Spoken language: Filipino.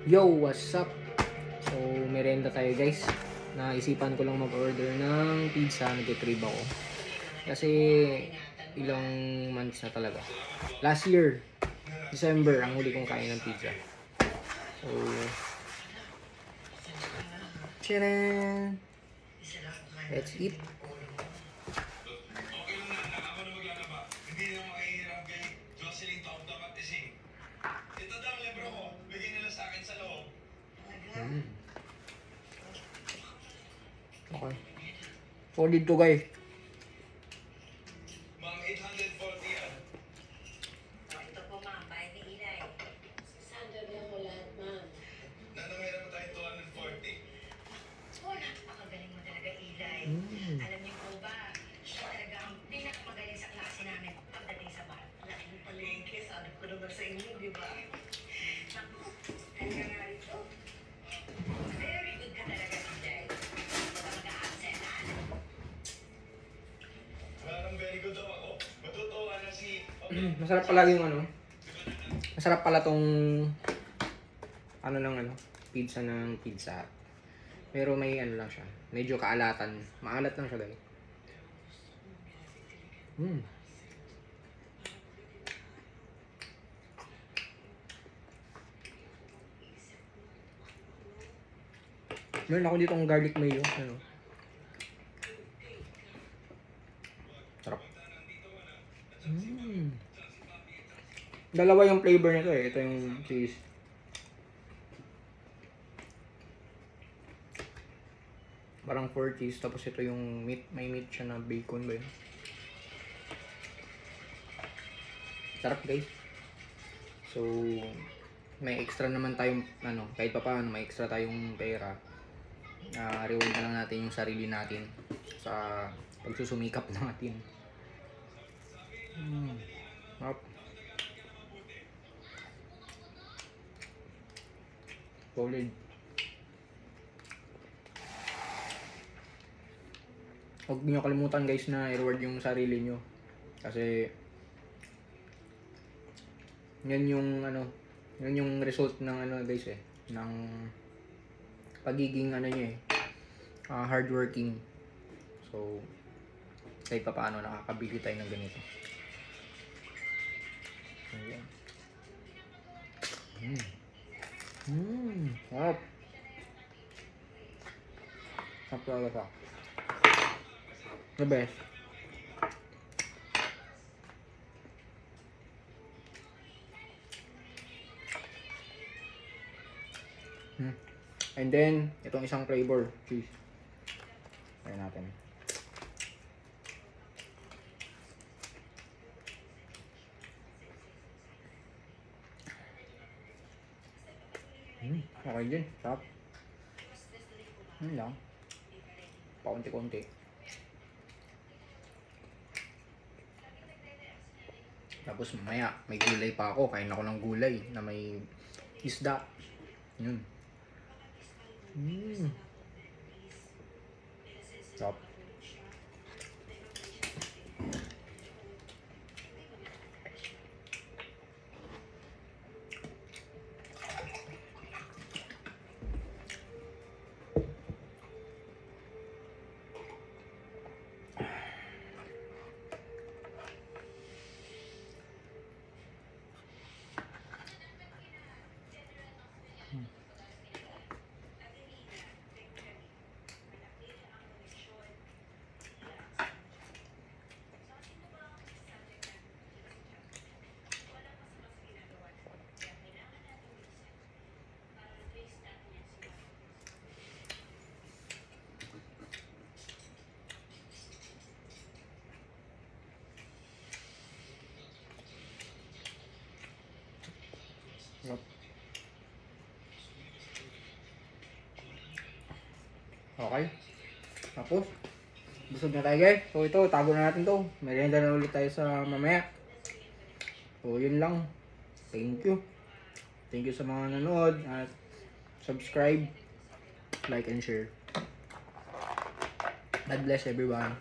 Yo, what's up? So, merenda tayo guys. Naisipan ko lang mag-order ng pizza. Nag-trip ako. Kasi, ilang months na talaga. Last year, December, ang huli kong kain ng pizza. So, tcharan! Let's eat. Okay. Solid to guys. Ma'am, 840 yan. Ito po ma'am, bayad ni Inay. 600 lang po lahat ma'am. Nanamera mo tayo 240. Oh, napakagaling mo talaga Inay. Alam niyo po ba, siya talaga ang pinakamagaling sa klase namin pagdating sa bar. Laking palengke, sabi ko naman sa inyo, di ba? Naku, talaga nga rito. Very good ka talaga Inay. Mag-a-absent ha? Parang very good daw ako. Matutuwa na si... Masarap pala yung ano. Masarap pala tong pizza ng Pizza Hut. Pero may ano lang siya. Medyo kaalatan. Maalat lang siya guys. Meron ako ditong garlic mayo. Ano? Sarap. Dalawa yung flavor nito eh. Ito yung cheese. Parang 4 cheese. Tapos ito yung meat. May meat siya na bacon ba yun? Sarap guys. So, may extra naman tayong ano, kahit pa paano may extra tayong pera. Reward na lang natin yung sarili natin sa pagsusumikap natin. Sarap. Solid. Huwag niyo kalimutan guys na i-reward yung sarili nyo. Kasi yan yung ano, yan yung result ng ano guys eh, ng pagiging ano nyo eh, hardworking. So, kahit pa paano nakakabili tayo ng ganito. Ayan. Sarap. Sarap talaga siya. The best. And then, itong isang flavor, cheese. Ayan natin. Okay din, sarap. Yun lang. Paunti-kunti. Tapos mamaya, may gulay pa ako. Kain ako ng gulay na may isda. Yun. Sarap. Okay. Tapos, busog na tayo guys. So ito, tago na natin to. Merienda na ulit tayo sa mamaya. So yun lang. Thank you. Thank you sa mga nanood. At subscribe, like, and share. God bless everyone.